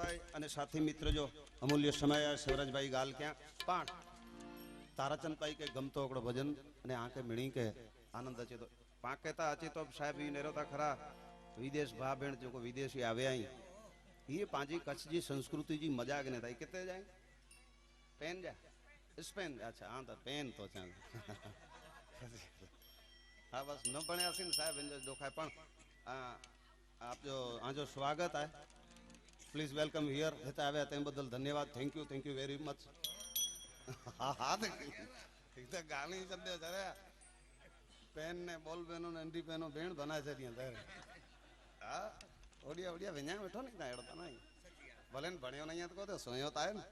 ભાઈ અને સાથી મિત્ર જો અમૂલ્ય સમય શિવરાજભાઈ ગાલ ક્યાં પણ તારાચંદભાઈ કે ગમતો ઓકડો ભજન અને આંકે મીણી કે આનંદ અચે તો પાકેતા અચે તો સાહેબ ઈ નેરોતા ખરા વિદેશ ભા બેણ જો को विदेशी आवे आई ये पांची कच्छ जी संस्कृति जी मजाक ने था कितने जाए पेन जा स्पेन अच्छा हाँ तो पेन तो चल हाँ बस न बने आसीन साहब इंजो दोखाय पण आप जो हाँ जो स्वागत है प्लीज वेलकम हियर हेता आवे ते बदल धन्यवाद थैंक यू वेरी मच हाँ हाँ तो गाली शब्द जरे पेन ने बोल बेनो ने अंडी पेनो बेण बनाए छे दिया तारे हाँ ओडिया ओडिया वेन्या बैठो नहीं ना एड़ता नहीं भले ने भण्यो नहीं तो कहते सोयो ताए ने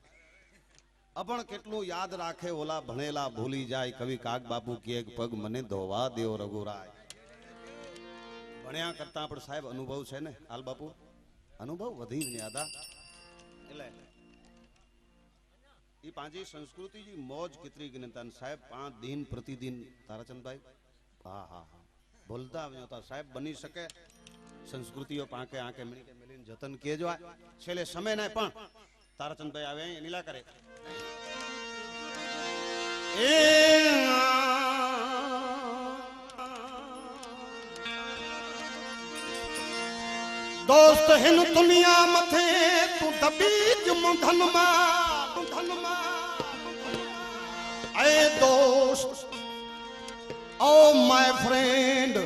अपन केटलू याद राखे ओला भणेला भूली जाए कवि काग बापू की एक पग मने धोवा देव रघुराय भण्या करता पण साहेब अनुभव छे ने हाल बापू अनुभव वधी ज्यादा એટલે ई पांची संस्कृति जी मौज कितरी गिनता साहेब 5 दिन प्रतिदिन ताराचंद भाई हाँ हाँ हाँ बोलता होता साहेब बनी सके संस्कृतिओ पाके आके मिलीने जतन केजो छेले समय ने पण ताराचंद भाई आवे नीला करे दोस्त हिन दुनिया मथे तू दबीज मुधनमा ऐ दोस्त oh my friend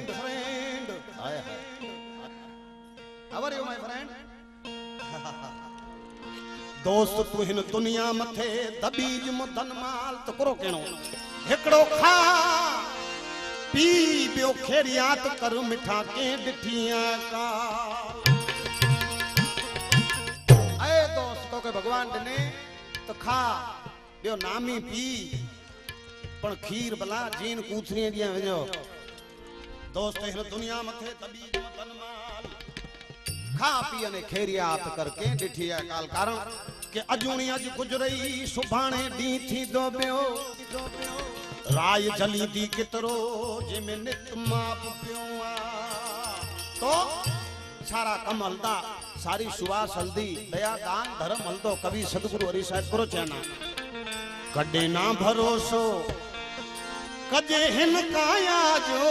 hi hi how are you my friend दोस्त तू हिन दुनिया मथे दबीज मुधन माल तो करो केणो हिकड़ो खा पी बियो खेरियात कर मिठा के डिठिया का ऐ दोस्त तो के भगवान ने तो खा बियो नामी पी पण खीर भला जीन कूथरी दिया वजो दोस्त हिन दुनिया मथे दबीज मुधन माल खा पी अने खेरियात करके डिठिया काल कारण के अजूणी अज गुजरई सुभाणे डी थी दोबियो राय जली दी कितरो जे में नित माप पियो तो सारा कम हलदा सारी सुवास हल्दी दया दान धर्म हलदो कवि सदगुरु हरि साहिब करो चैना कदे ना भरोसो कजे हिन काया जो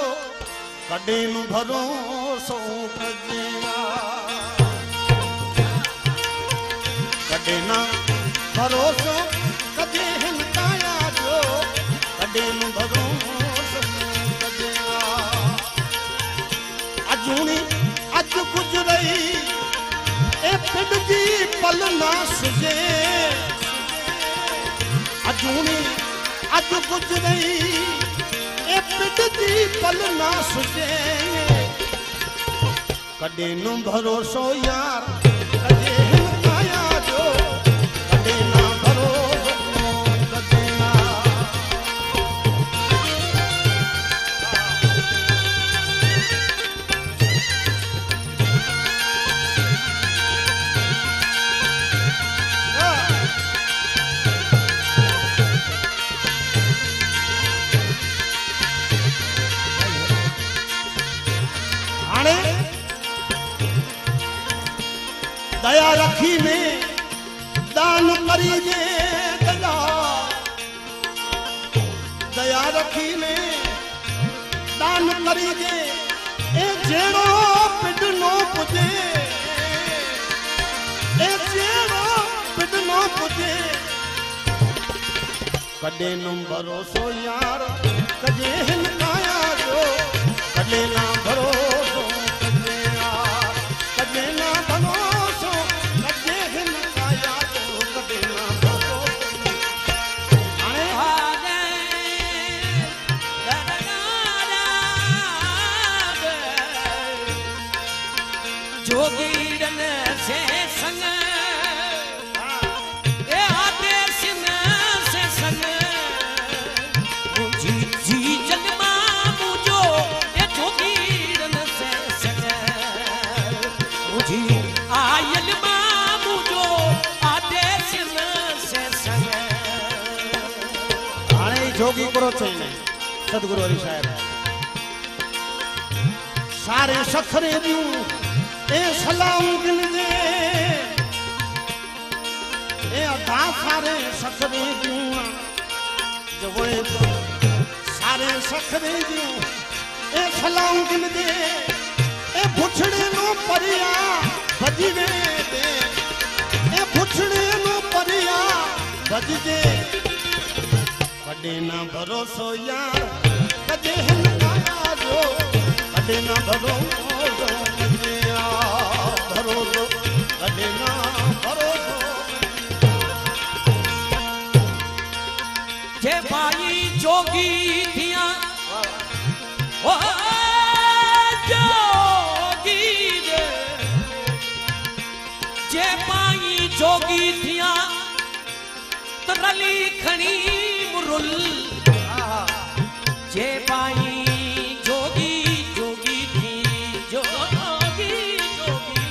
कदे नु भरोसो कजे कदे ना भरोसो कजे हिन काया जो कदे नु भरोसो कजे अजूनी अज गुजरई ए पिंड जी पल ना सुजे अजूनी अज गुजरई ए पिंड जी पल ना सुजे कदे नु भरोसो यार कजे हिन काया जो कदे ना भरोसो कजे ना दया रखी ने दान करी जे दया रखी ने दान करी जे ए जेड़ो पिंड नो पुजे ए जेड़ो पिंड नो पुजे कदे नु भरोसो यार कजे हिन काया जो कदे ना भरोसो कजे यार कजे ना भरोसो कजे हिन काया जो कदे ना भरोसो आए भागे दरगारा जोगीरन से संग ए आते सिन से संग मुझी जी जगमा मुझो ए जोगीरन से संग मुझी आयल मामू जो आते सिन से संग आने जोगी करो चाहिए सदगुरु हरि साहब सारे सखरे दियूं ए सलाम गिन दे सारे सखरे जूं जवोए तो सारे सखरे जूं ए फलाऊं किन दे ए पुछड़े नो परिया भजवे दे ए पुछड़े नो परिया भजजे कदे ना भरोसो यार कदे हिन कारो कदे ना भरोसो कदे भरोसो कदे ना भरोसो जे भाई जोगी थिया ओ जोगी रे जे भाई जोगी थिया तरली खणी मुरुल जे भाई जोगी जोगी थी जोगी जोगी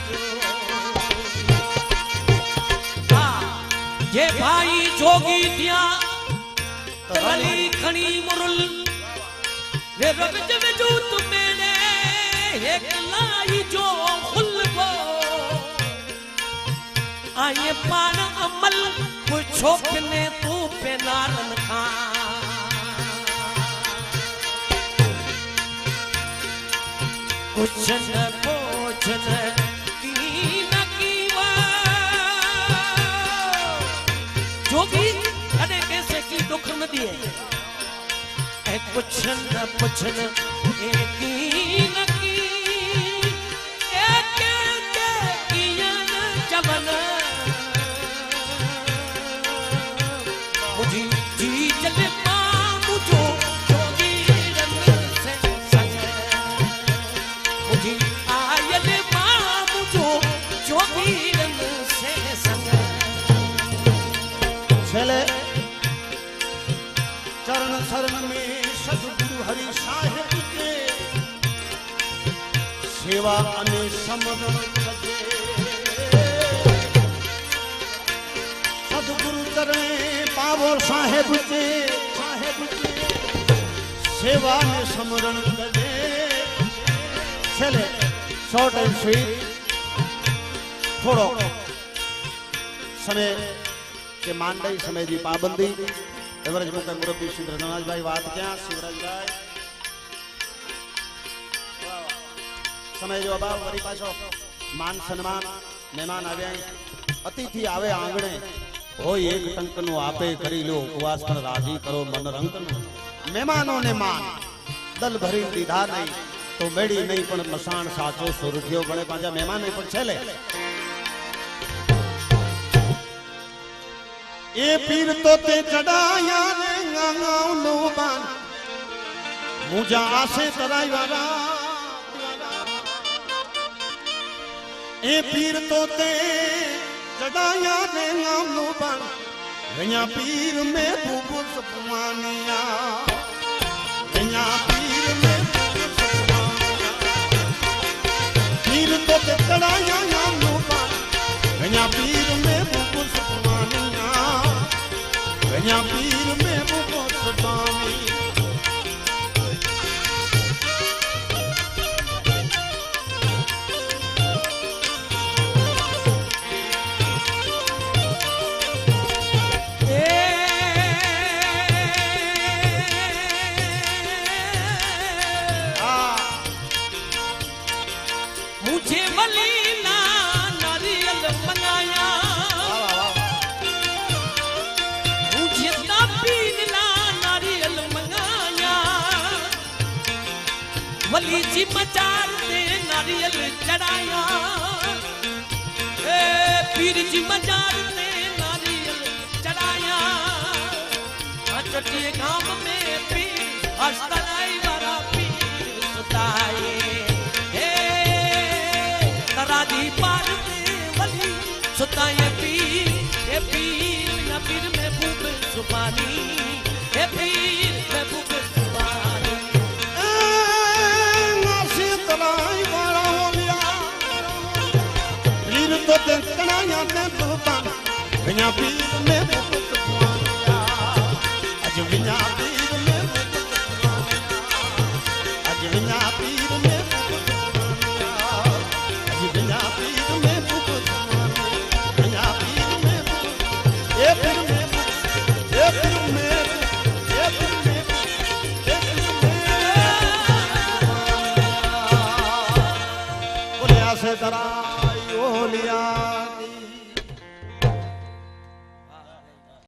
जे भाई जोगी थिया तरली खणी मुरुल वे रब जब जूत मेरे एक लाई जो खुलबो आये पान अमल पुछो कने तू पे नारन खां कुछ न पोछ न की न कीवा जोगी अने कैसे की दुख न दिए ए कुछ न पुछ न की न की एक कियन जवन मुझी जी जग मुझो जोगी रन से संग मुझी आयल मुझो जोगी रन से संग छले चरण शरण में सदगुरु हरि साहिब के सेवा अने समरण कजे सदगुरु चरण पावो साहिब के सेवा ने समरण कजे छले शॉर्ट एंड स्वीट थोड़ो समय के मांडई समय की पाबंदी एवरेज मुख्य मुरब्बी श्री रघुनाथ भाई बात क्या शिवराज भाई समय जो अभाव वरी पाछो मान सम्मान मेहमान आव्या अतिथि आवे आंगणे होय एक टंक नु आपे करी लो उपवास पर राजी करो मन रंग नु मेहमानों ने मान दल भरी दीधा नहीं तो मेड़ी नहीं पण मसाण साचो सुरठियो बने पांजा मेहमान नहीं पण छेले ए पीर तो ते चढ़ाया रे गांव नो बान मुझा आसे तराई वाला ए पीर तो ते चढ़ाया रे गांव नो बान गया पीर में बुबुल सपमानिया गया पीर में बुबुल सपमानिया पीर तो ते चढ़ाया गांव नो बान गया पीर में बुबुल सपमानिया गया पीर में बुबुल सपमानी मुझे मलीना नारियल मंगाया मुझे पीला नारियल मंगाया वली जी मजार ने नारियल चढ़ाया पीर जी मजार ने नारियल चढ़ाया चटिए गांव में पीर अस्तराई वाला पीर सुताए राधी पार दे वली सुताए पीर ए पीर न पीर में भूख सुपानी ए पीर में भूख सुपानी नासी तलाई वाला हो गया पीर तो ते कनाया ते भूपान गया पीर में भूख सुपानिया अज विना पीर में भूख सुपानिया अज विना पीर में भूख सुपानिया अज विना पीर में भूख सुपानिया विना पीर में भूख ए पीर तराई ओलिया